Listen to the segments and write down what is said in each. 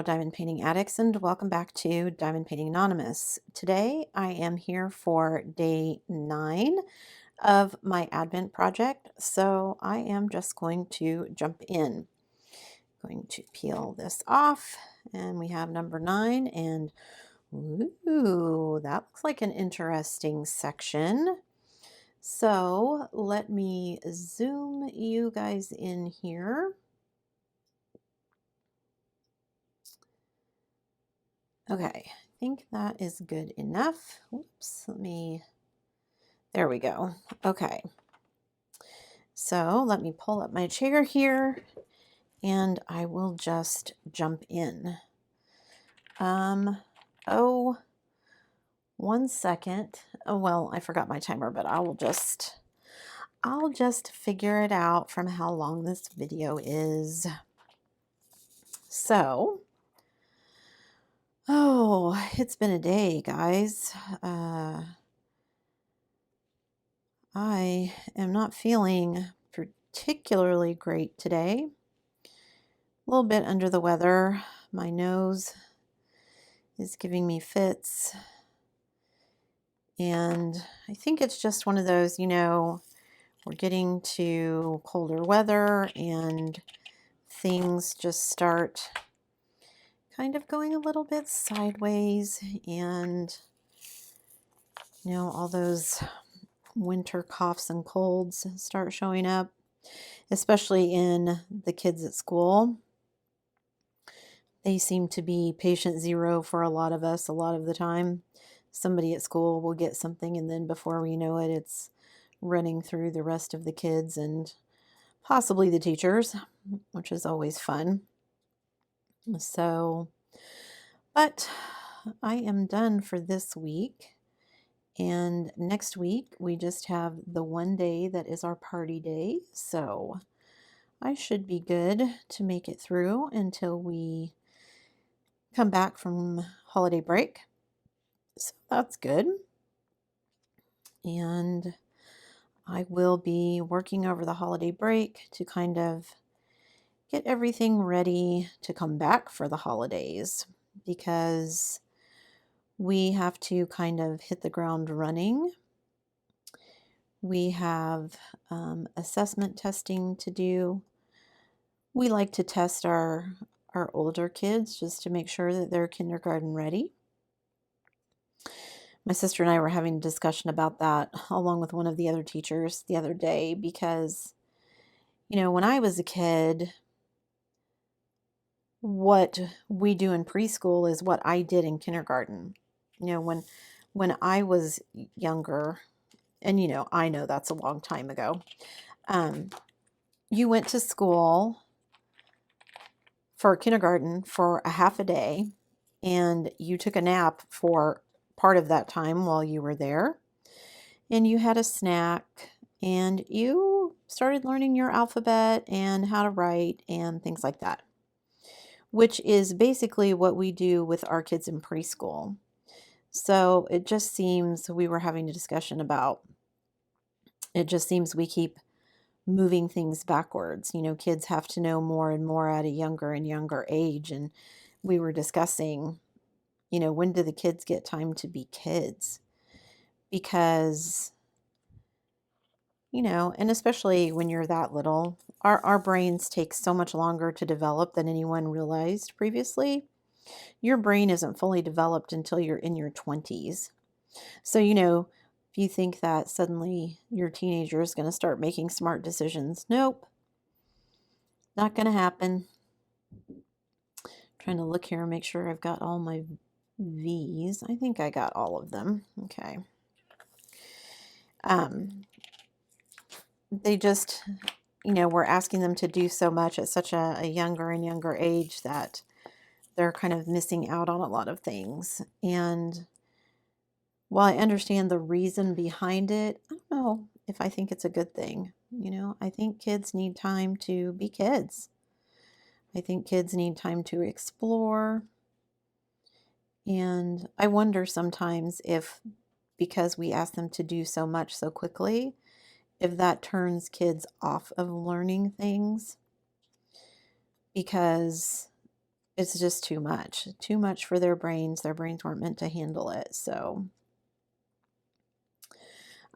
Hello, diamond painting addicts, and welcome back to Diamond Painting Anonymous. Today, I am here for day 9 of my Advent project, so I am just going to jump in. Going to peel this off, and we have number 9, and ooh, that looks like an interesting section. So let me zoom you guys in here. Okay, I think that is good enough. Oops, there we go. Okay, so let me pull up my chair here and I will just jump in. Oh, 1 second. Oh, well, I forgot my timer, but I'll just figure it out from how long this video is. So, oh, it's been a day, guys. I am not feeling particularly great today. A little bit under the weather. My nose is giving me fits. And I think it's just one of those, we're getting to colder weather and things just start kind of going a little bit sideways, and all those winter coughs and colds start showing up, especially in the kids at school. They seem to be patient zero for a lot of us a lot of the time. Somebody at school will get something, and then before we know it, it's running through the rest of the kids and possibly the teachers, which is always fun. So, but I am done for this week. And next week, we just have the one day that is our party day. So I should be good to make it through until we come back from holiday break. So that's good. And I will be working over the holiday break to kind of get everything ready to come back for the holidays, because we have to kind of hit the ground running. We have assessment testing to do. We like to test our older kids just to make sure that they're kindergarten ready. My sister and I were having a discussion about that along with one of the other teachers the other day, because, when I was a kid, what we do in preschool is what I did in kindergarten. When I was younger, and I know that's a long time ago, you went to school for kindergarten for a half a day, and you took a nap for part of that time while you were there, and you had a snack, and you started learning your alphabet and how to write and things like that, which is basically what we do with our kids in preschool. So it just seems, we were having a discussion about, it just seems we keep moving things backwards. Kids have to know more and more at a younger and younger age. And we were discussing, when do the kids get time to be kids? Because, and especially when you're that little, our brains take so much longer to develop than anyone realized previously. Your brain isn't fully developed until you're in your 20s. So, if you think that suddenly your teenager is going to start making smart decisions, nope, not going to happen. Trying to look here and make sure I've got all my V's. I think I got all of them. Okay. They just, we're asking them to do so much at such a younger and younger age that they're kind of missing out on a lot of things. And while I understand the reason behind it, I don't know if I think it's a good thing. I think kids need time to be kids. I think kids need time to explore. And I wonder sometimes if, because we ask them to do so much so quickly, if that turns kids off of learning things. Because it's just too much for their brains. Their brains weren't meant to handle it. So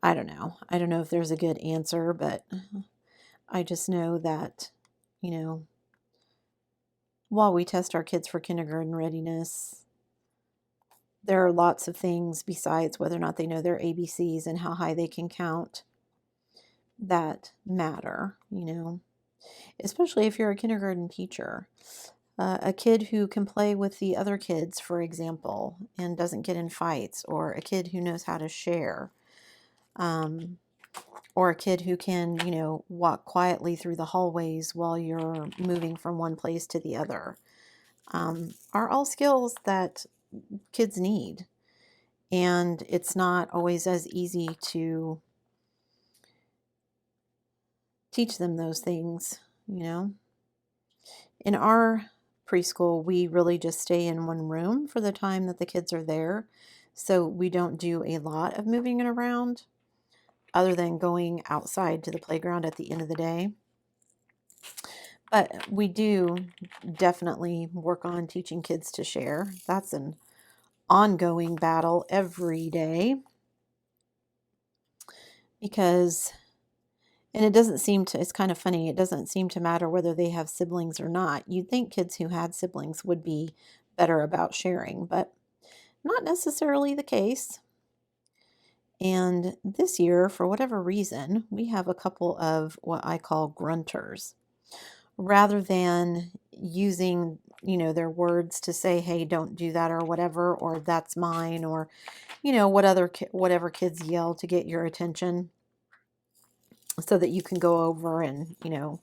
I don't know. I don't know if there's a good answer, but I just know that, you know, while we test our kids for kindergarten readiness, there are lots of things besides whether or not they know their ABCs and how high they can count that matter, you know, especially if you're a kindergarten teacher. A kid who can play with the other kids, for example, and doesn't get in fights, or a kid who knows how to share, or a kid who can, you know, walk quietly through the hallways while you're moving from one place to the other, are all skills that kids need. And it's not always as easy to teach them those things, you know. In our preschool, we really just stay in one room for the time that the kids are there. So we don't do a lot of moving it around other than going outside to the playground at the end of the day. But we do definitely work on teaching kids to share. That's an ongoing battle every day because, and it doesn't seem to, it's kind of funny, it doesn't seem to matter whether they have siblings or not. You'd think kids who had siblings would be better about sharing, but not necessarily the case. And this year, for whatever reason, we have a couple of what I call grunters. Rather than using, you know, their words to say, hey, don't do that or whatever, or that's mine, or, you know, whatever kids yell to get your attention so that you can go over and, you know,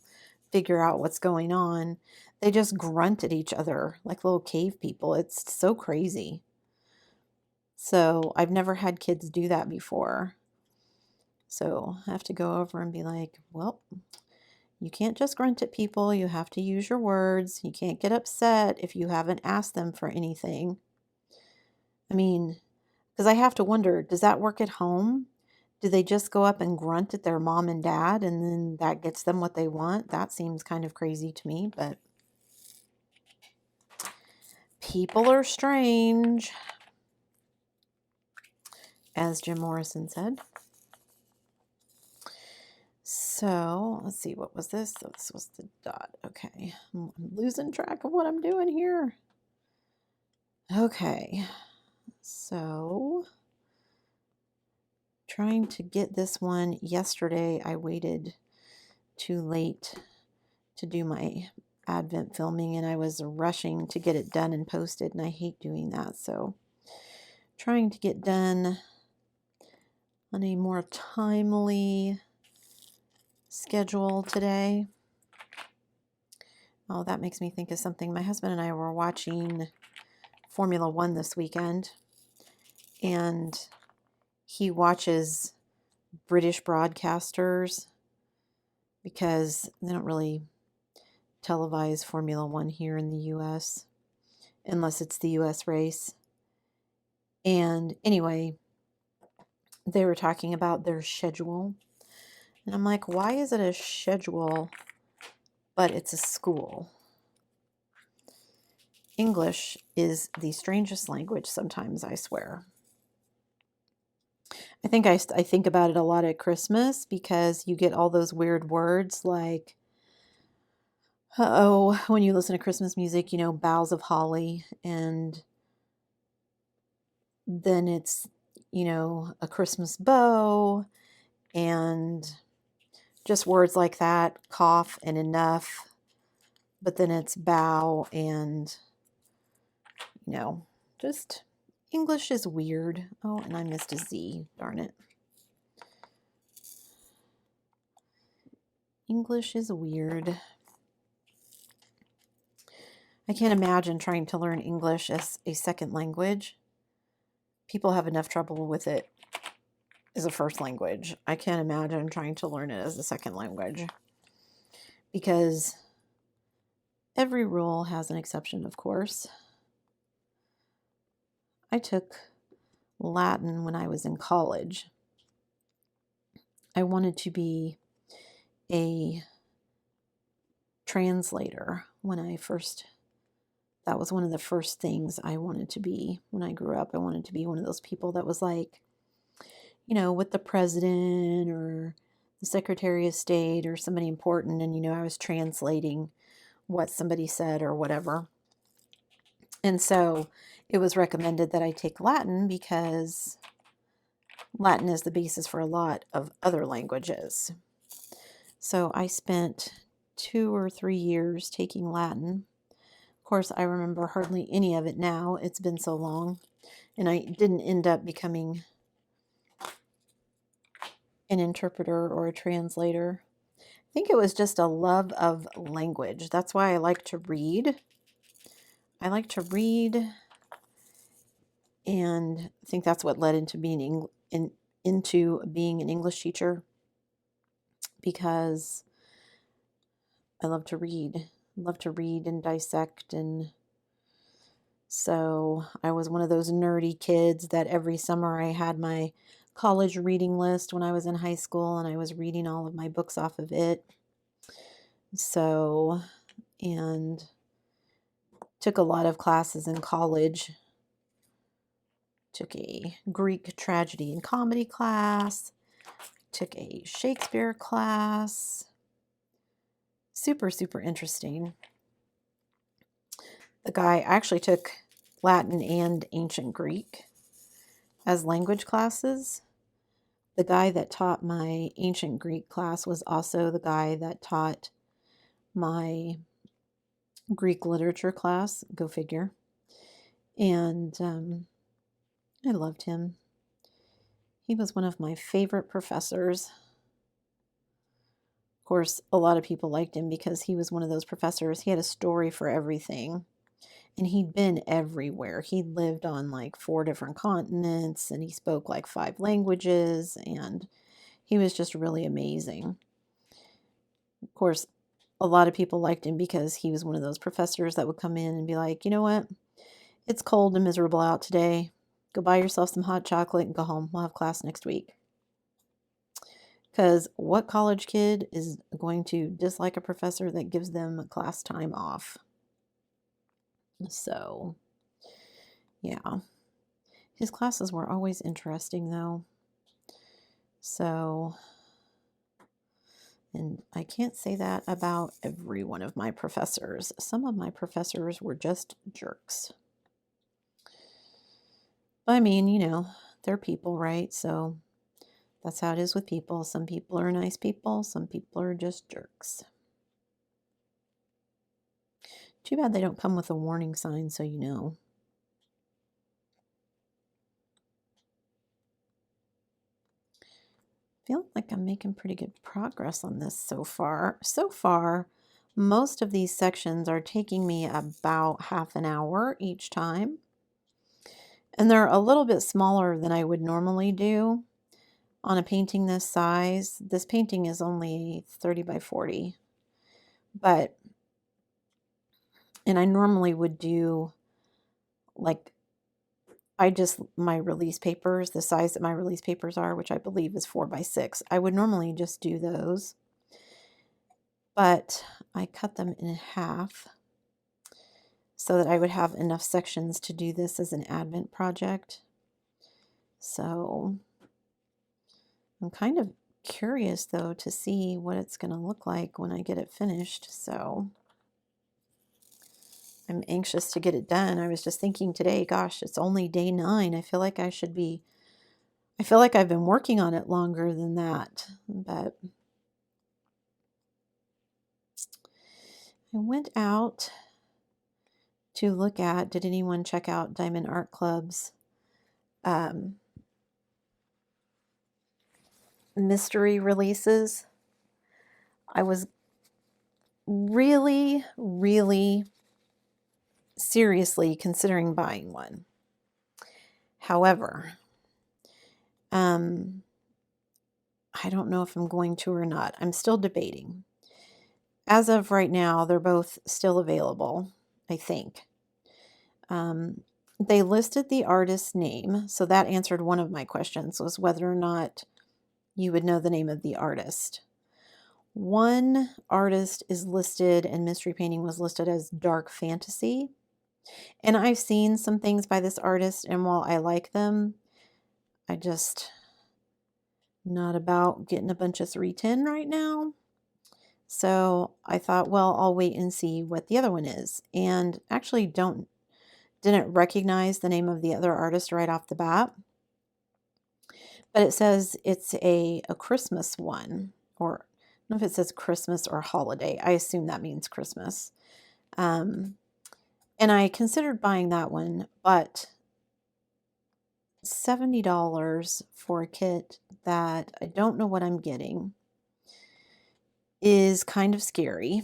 figure out what's going on. They just grunt at each other like little cave people. It's so crazy. So I've never had kids do that before. So I have to go over and be like, well, you can't just grunt at people. You have to use your words. You can't get upset if you haven't asked them for anything. I mean, because I have to wonder, does that work at home? Do they just go up and grunt at their mom and dad and then that gets them what they want? That seems kind of crazy to me, but people are strange, as Jim Morrison said. So let's see, what was this? So this was the dot. Okay, I'm losing track of what I'm doing here. Okay, so trying to get this one yesterday. I waited too late to do my Advent filming and I was rushing to get it done and posted, and I hate doing that. So trying to get done on a more timely schedule today. Oh, that makes me think of something. My husband and I were watching Formula One this weekend, and he watches British broadcasters because they don't really televise Formula One here in the US unless it's the US race. And anyway, they were talking about their schedule. And I'm like, why is it a schedule, but it's a school? English is the strangest language sometimes, I swear. I think about it a lot at Christmas because you get all those weird words like, oh, when you listen to Christmas music, you know, boughs of holly, and then it's, you know, a Christmas bow, and just words like that, cough and enough, but then it's bow and, you know, just English is weird. Oh, and I missed a Z, darn it. English is weird. I can't imagine trying to learn English as a second language. People have enough trouble with it as a first language. I can't imagine trying to learn it as a second language because every rule has an exception, of course. I took Latin when I was in college. I wanted to be a translator when I first That was one of the first things I wanted to be when I grew up. I wanted to be one of those people that was like, with the president or the Secretary of State or somebody important, and I was translating what somebody said or whatever. And so it was recommended that I take Latin because Latin is the basis for a lot of other languages. So I spent 2 or 3 years taking Latin. Of course, I remember hardly any of it now. It's been so long. And I didn't end up becoming an interpreter or a translator. I think it was just a love of language. That's why I like to read. I like to read, and I think that's what led into being into being an English teacher, because I love to read. Love to read and dissect, and so I was one of those nerdy kids that every summer I had my college reading list when I was in high school, and I was reading all of my books off of it. So, and took a lot of classes in college. Took a Greek tragedy and comedy class. Took a Shakespeare class. Super, super interesting. I actually took Latin and ancient Greek as language classes. The guy that taught my ancient Greek class was also the guy that taught my Greek literature class. Go figure. And I loved him. He was one of my favorite professors. Of course, a lot of people liked him because he was one of those professors. He had a story for everything. And he'd been everywhere. He lived on like 4 different continents, and he spoke like 5 languages, and he was just really amazing. Of course, a lot of people liked him because he was one of those professors that would come in and be like, you know what? It's cold and miserable out today. Go buy yourself some hot chocolate and go home. We'll have class next week. Because what college kid is going to dislike a professor that gives them class time off? So, yeah. His classes were always interesting, though. So, and I can't say that about every one of my professors. Some of my professors were just jerks. But I mean, they're people, right? So that's how it is with people. Some people are nice people. Some people are just jerks. Too bad they don't come with a warning sign so you know. Feel like I'm making pretty good progress on this so far. So far, most of these sections are taking me about half an hour each time. And they're a little bit smaller than I would normally do on a painting this size. This painting is only 30 by 40. And I normally would do like, my release papers, the size that my release papers are, which I believe is 4 by 6. I would normally just do those, but I cut them in half so that I would have enough sections to do this as an Advent project. So I'm kind of curious, though, to see what it's going to look like when I get it finished. So I'm anxious to get it done. I was just thinking today, gosh, it's only day 9. I feel like I've been working on it longer than that. But I went out to look at, did anyone check out Diamond Art Club's mystery releases? I was really, really seriously considering buying one. However, I don't know if I'm going to or not. I'm still debating. As of right now, they're both still available, I think. They listed the artist's name, so that answered one of my questions, was whether or not you would know the name of the artist. One artist is listed, and mystery painting was listed as dark fantasy. And I've seen some things by this artist, and while I like them, I just not about getting a bunch of 310 right now. So I thought, well, I'll wait and see what the other one is. And actually didn't recognize the name of the other artist right off the bat. But it says it's a Christmas one, or I don't know if it says Christmas or holiday. I assume that means Christmas. And I considered buying that one, but $70 for a kit that I don't know what I'm getting is kind of scary.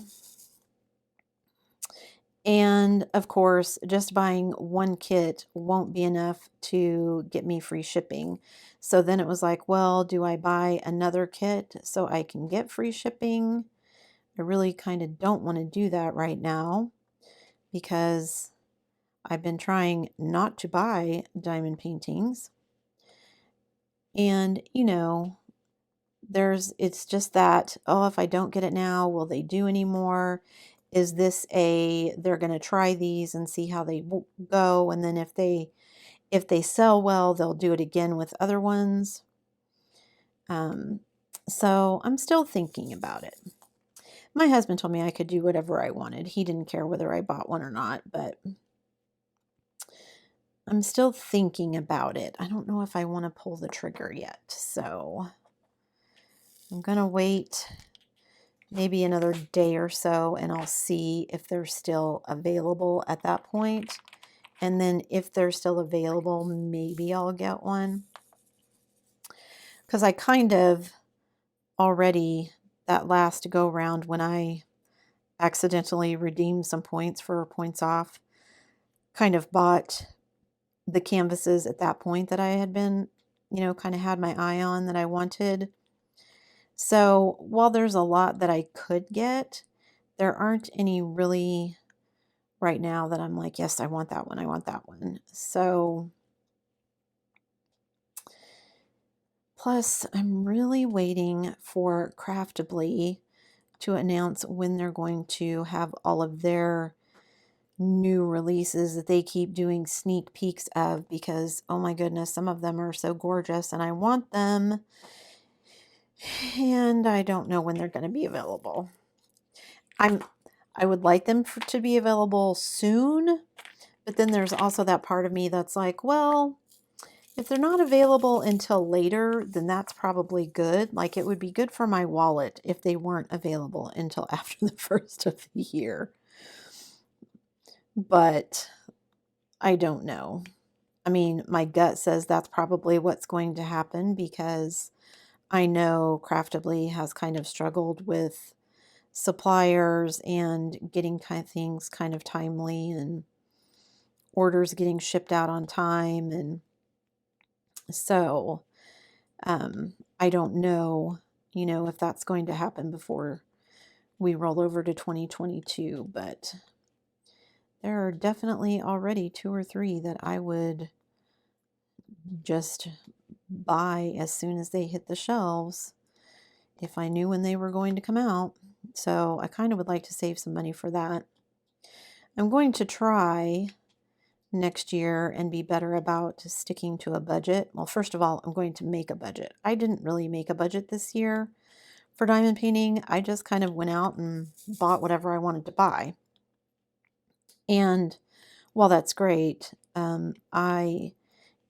And of course, just buying one kit won't be enough to get me free shipping. So then it was like, well, do I buy another kit so I can get free shipping? I really kind of don't want to do that right now because I've been trying not to buy diamond paintings. And, it's just that, oh, if I don't get it now, will they do any more? Is this they're going to try these and see how they go, and then if they sell well, they'll do it again with other ones. So I'm still thinking about it. My husband told me I could do whatever I wanted. He didn't care whether I bought one or not, but I'm still thinking about it. I don't know if I want to pull the trigger yet, so I'm going to wait maybe another day or so, and I'll see if they're still available at that point. And then if they're still available, maybe I'll get one. Because I kind of already, that last go round when I accidentally redeemed some points for points off, kind of bought the canvases at that point that I had been, kind of had my eye on that I wanted. So while there's a lot that I could get, there aren't any really right now that I'm like, yes, I want that one. I want that one. So plus I'm really waiting for Craftably to announce when they're going to have all of their new releases that they keep doing sneak peeks of, because oh my goodness, some of them are so gorgeous and I want them, and I don't know when they're going to be available. I would like them to be available soon, but then there's also that part of me that's like, well, if they're not available until later, then that's probably good. Like, it would be good for my wallet if they weren't available until after the first of the year. But I don't know. I mean, my gut says that's probably what's going to happen, because I know Craftably has kind of struggled with suppliers and getting things kind of timely, and orders getting shipped out on time. And so I don't know, if that's going to happen before we roll over to 2022, but there are definitely already 2 or 3 that I would just buy as soon as they hit the shelves if I knew when they were going to come out. So I kind of would like to save some money for that. I'm going to try next year and be better about sticking to a budget. Well, first of all, I'm going to make a budget. I didn't really make a budget this year for diamond painting. I just kind of went out and bought whatever I wanted to buy. And while that's great, I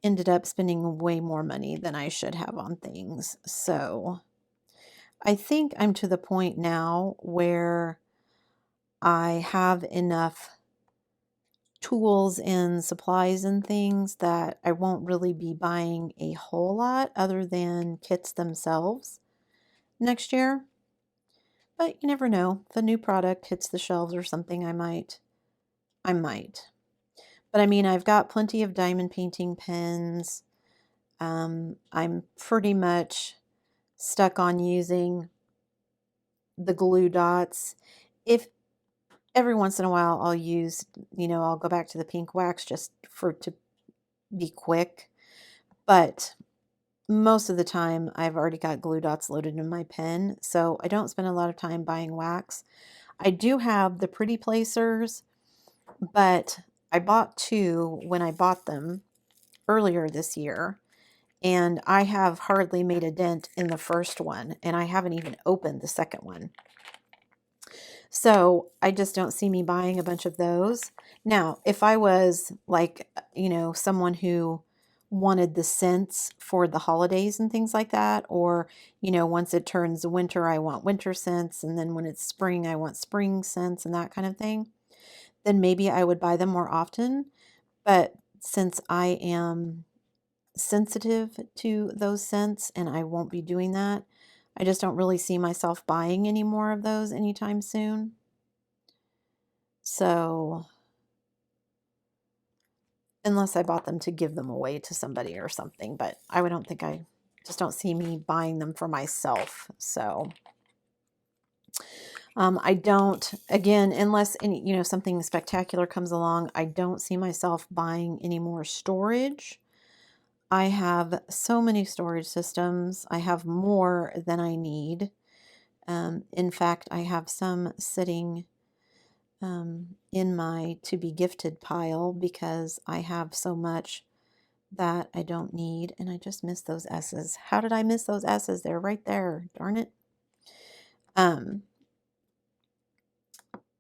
ended up spending way more money than I should have on things. So I think I'm to the point now where I have enough tools and supplies and things that I won't really be buying a whole lot other than kits themselves next year. But you never know. If a new product hits the shelves or something, I might. But I mean, I've got plenty of diamond painting pens. I'm pretty much stuck on using the glue dots. If every once in a while I'll use, I'll go back to the pink wax just to be quick. But most of the time I've already got glue dots loaded in my pen, so I don't spend a lot of time buying wax. I do have the pretty placers, but I bought 2 when I bought them earlier this year, and I have hardly made a dent in the first one, and I haven't even opened the second one. So I just don't see me buying a bunch of those. Now, if I was like, someone who wanted the scents for the holidays and things like that, or, once it turns winter, I want winter scents, and then when it's spring, I want spring scents and that kind of thing, then maybe I would buy them more often. But since I am sensitive to those scents and I won't be doing that, I just don't really see myself buying any more of those anytime soon. So, unless I bought them to give them away to somebody or something, but I don't think I just don't see me buying them for myself. So, I don't, again, unless any, something spectacular comes along, I don't see myself buying any more storage. I have so many storage systems. I have more than I need. In fact, I have some sitting in my to be gifted pile because I have so much that I don't need. And I just miss those S's. How did I miss those S's? They're right there. Darn it.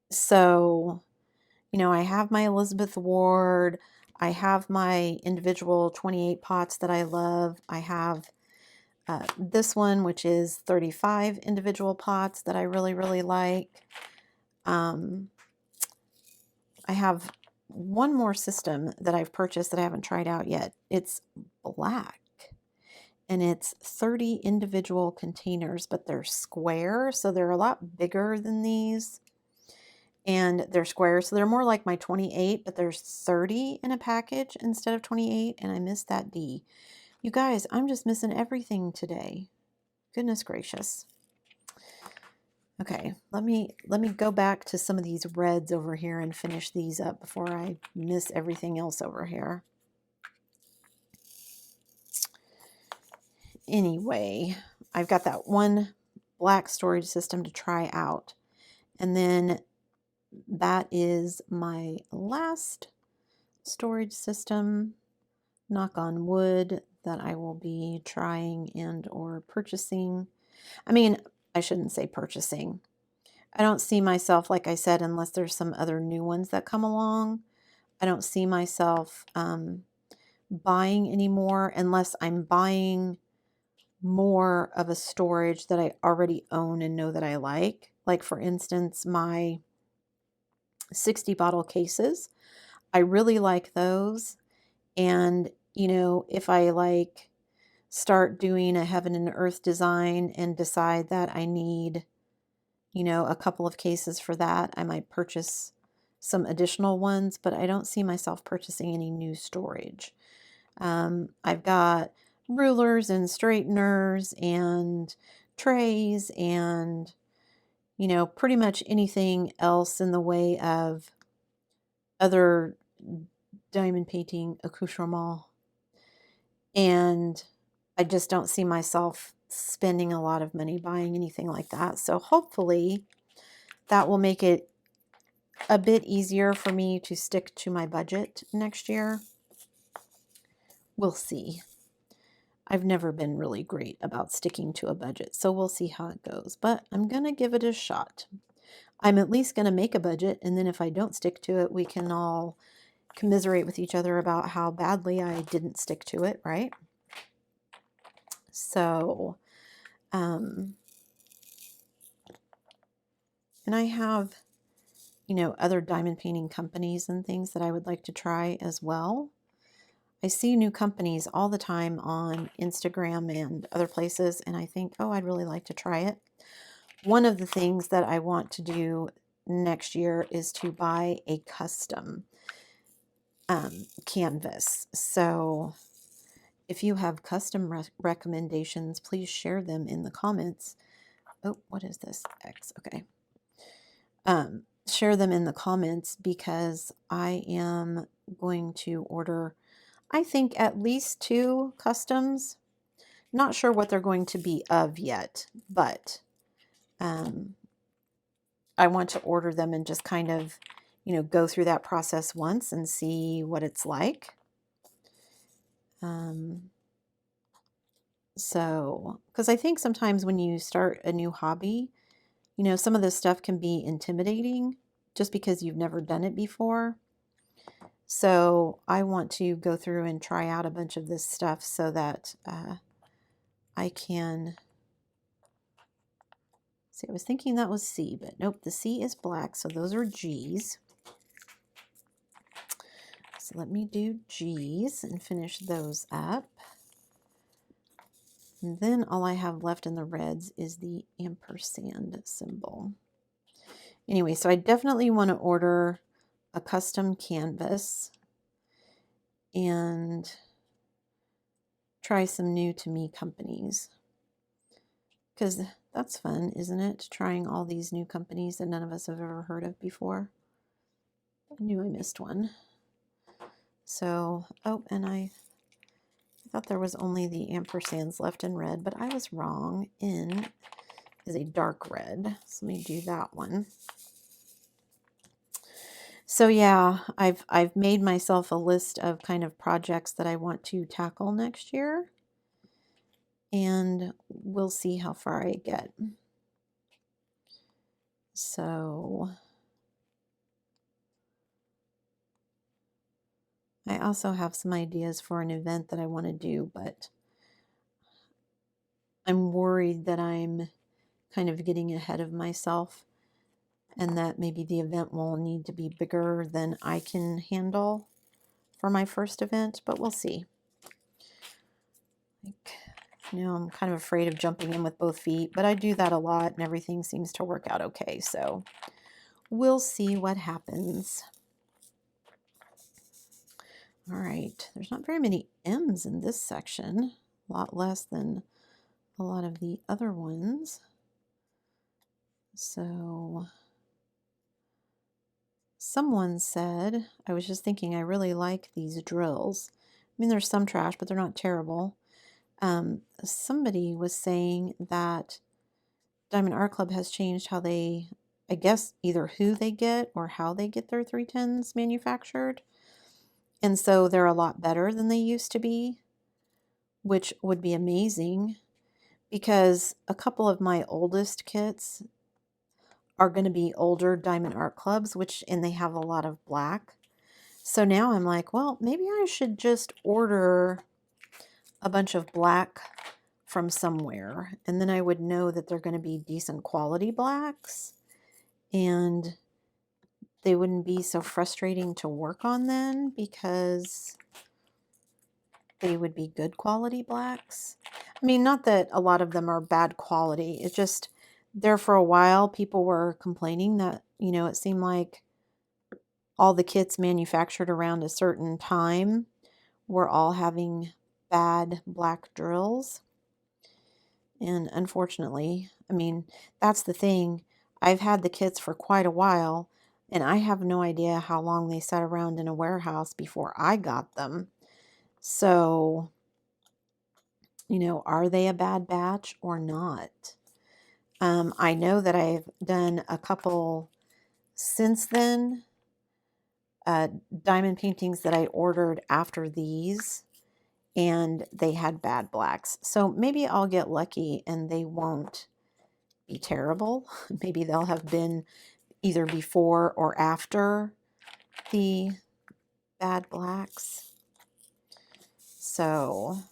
So, I have my Elizabeth Ward. I have my individual 28 pots that I love. I have this one, which is 35 individual pots that I really, really like. I have one more system that I've purchased that I haven't tried out yet. It's black, and it's 30 individual containers, but they're square, so they're a lot bigger than these. And they're square, so they're more like my 28, but there's 30 in a package instead of 28, and I missed that D. You guys, I'm just missing everything today. Goodness gracious. Okay, let me go back to some of these reds over here and finish these up before I miss everything else over here. Anyway, I've got that one black storage system to try out. And then that is my last storage system, knock on wood, that I will be trying and or purchasing. I mean, I shouldn't say purchasing. I don't see myself, like I said, unless there's some other new ones that come along. I don't see myself buying anymore unless I'm buying more of a storage that I already own and know that I like. Like, for instance, my 60 bottle cases. I really like those. And, if I start doing a heaven and earth design and decide that I need, a couple of cases for that, I might purchase some additional ones, but I don't see myself purchasing any new storage. I've got rulers and straighteners and trays and, pretty much anything else in the way of other diamond painting accoutrement. And I just don't see myself spending a lot of money buying anything like that. So hopefully that will make it a bit easier for me to stick to my budget next year. We'll see. I've never been really great about sticking to a budget, so we'll see how it goes. But I'm going to give it a shot. I'm at least going to make a budget, and then if I don't stick to it, we can all commiserate with each other about how badly I didn't stick to it, right? So, and I have, other diamond painting companies and things that I would like to try as well. I see new companies all the time on Instagram and other places, and I think, oh, I'd really like to try it. One of the things that I want to do next year is to buy a custom canvas. So if you have custom recommendations, please share them in the comments. Oh, what is this? X. Okay. Share them in the comments because I am going to order, I think, at least 2 customs. Not sure what they're going to be of yet, but I want to order them and just kind of, you know, go through that process once and see what it's like. So, because I think sometimes when you start a new hobby, you know, some of this stuff can be intimidating just because you've never done it before. So I want to go through and try out a bunch of this stuff so that I can see. I was thinking that was C, but nope, the C is black, so those are G's. So let me do G's and finish those up. And then all I have left in the reds is the ampersand symbol. Anyway, so I definitely want to order a custom canvas and try some new to me companies, because that's fun, isn't it? Trying all these new companies that none of us have ever heard of before. I knew I missed one. So, oh, and I thought there was only the ampersands left in red, but I was wrong. N is a dark red. So let me do that one. So yeah, I've made myself a list of kind of projects that I want to tackle next year, and we'll see how far I get. So I also have some ideas for an event that I want to do, but I'm worried that I'm kind of getting ahead of myself and that maybe the event will need to be bigger than I can handle for my first event, but we'll see. Like, you know, I'm kind of afraid of jumping in with both feet, but I do that a lot and everything seems to work out okay. So we'll see what happens. All right, there's not very many M's in this section, a lot less than a lot of the other ones. So someone said, I was just thinking, I really like these drills. I mean, there's some trash, but they're not terrible. Somebody was saying that Diamond Art Club has changed how they, I guess, either who they get or how they get their 310s manufactured. And so they're a lot better than they used to be, which would be amazing because a couple of my oldest kits are going to be older Diamond Art Clubs, and they have a lot of black. So now I'm like, well, maybe I should just order a bunch of black from somewhere, and then I would know that they're going to be decent quality blacks, and they wouldn't be so frustrating to work on then because they would be good quality blacks. I mean, not that a lot of them are bad quality. It's just there for a while, people were complaining that, you know, it seemed like all the kits manufactured around a certain time were all having bad black drills. And unfortunately, I mean, that's the thing. I've had the kits for quite a while, and I have no idea how long they sat around in a warehouse before I got them. So, you know, are they a bad batch or not? I know that I've done a couple since then, diamond paintings that I ordered after these, and they had bad blacks. So maybe I'll get lucky and they won't be terrible. Maybe they'll have been either before or after the bad blacks. So,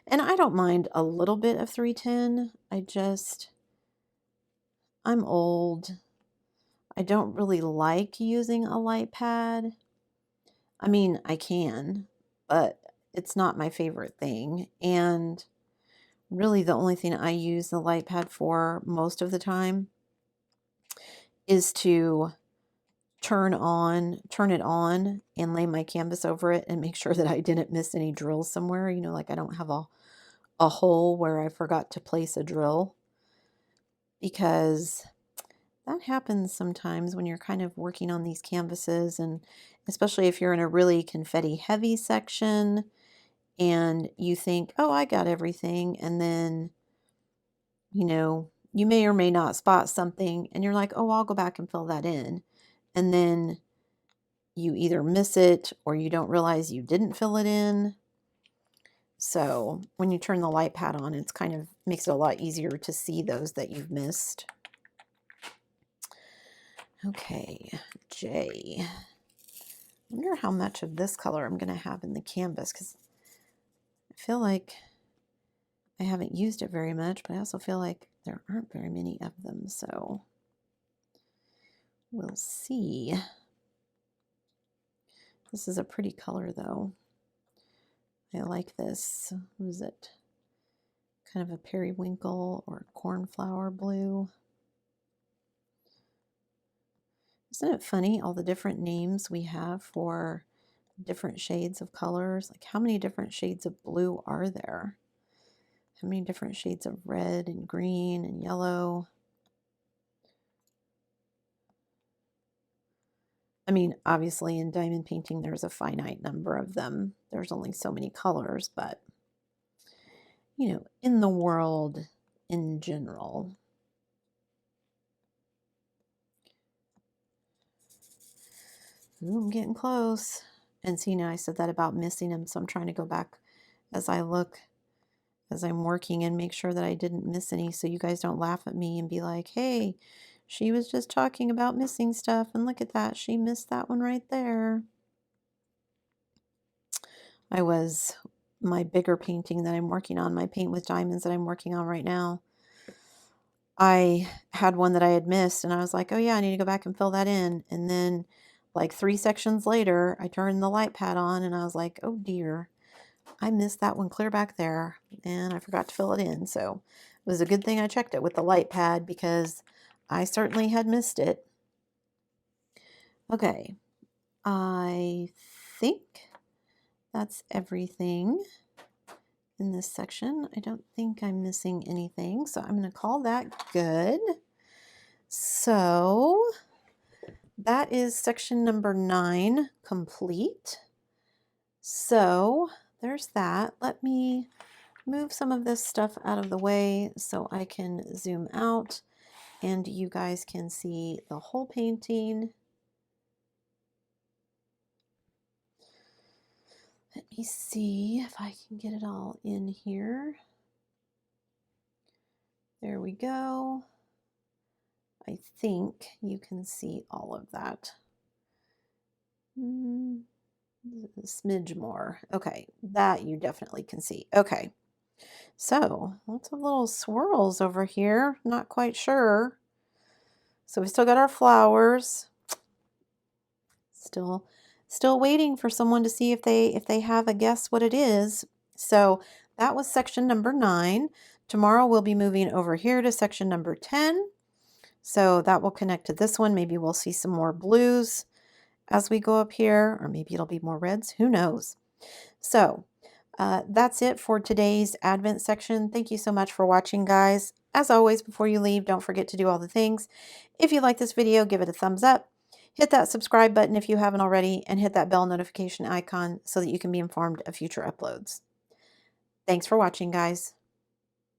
and I don't mind a little bit of 310. I'm old. I don't really like using a light pad. I mean, I can, but it's not my favorite thing. And really the only thing I use the light pad for most of the time is to turn it on and lay my canvas over it and make sure that I didn't miss any drills somewhere. You know, like I don't have a hole where I forgot to place a drill, because that happens sometimes when you're kind of working on these canvases, and especially if you're in a really confetti heavy section and you think, oh, I got everything, and then, you know, you may or may not spot something and you're like, oh, I'll go back and fill that in. and then you either miss it or you don't realize you didn't fill it in. So when you turn the light pad on, it's kind of makes it a lot easier to see those that you've missed. Okay, J. I wonder how much of this color I'm going to have in the canvas, because I feel like I haven't used it very much, but I also feel like there aren't very many of them, so we'll see. This is a pretty color, though. I like this. What is it? Kind of a periwinkle or cornflower blue. Isn't it funny, all the different names we have for different shades of colors? Like, how many different shades of blue are there? How many different shades of red and green and yellow? I mean, obviously in diamond painting, there's a finite number of them. There's only so many colors, but, you know, in the world in general. Ooh, I'm getting close. And see, now I said that about missing them, so I'm trying to go back as I look, as I'm working, and make sure that I didn't miss any, so you guys don't laugh at me and be like, hey, she was just talking about missing stuff, and look at that, she missed that one right there. My bigger painting that I'm working on, my Paint with Diamonds that I'm working on right now, I had one that I had missed, and I was like, oh yeah, I need to go back and fill that in. And then like 3 sections later, I turned the light pad on and I was like, oh dear, I missed that one clear back there, and I forgot to fill it in. So it was a good thing I checked it with the light pad, because I certainly had missed it. Okay, I think that's everything in this section. I don't think I'm missing anything, so I'm going to call that good. So that is section number 9 complete. So there's that. Let me move some of this stuff out of the way so I can zoom out and you guys can see the whole painting. Let me see if I can get it all in here. There we go. I think you can see all of that. A smidge more. Okay, that you definitely can see. Okay, so lots of little swirls over here. Not quite sure. So we still got our flowers. Still waiting for someone to see if they have a guess what it is. So that was section number 9. Tomorrow we'll be moving over here to section number 10. So that will connect to this one. Maybe we'll see some more blues as we go up here, or maybe it'll be more reds. Who knows? So that's it for today's Advent section. Thank you so much for watching, guys. As always, before you leave, don't forget to do all the things. If you like this video, give it a thumbs up. Hit that subscribe button if you haven't already, and hit that bell notification icon so that you can be informed of future uploads. Thanks for watching, guys.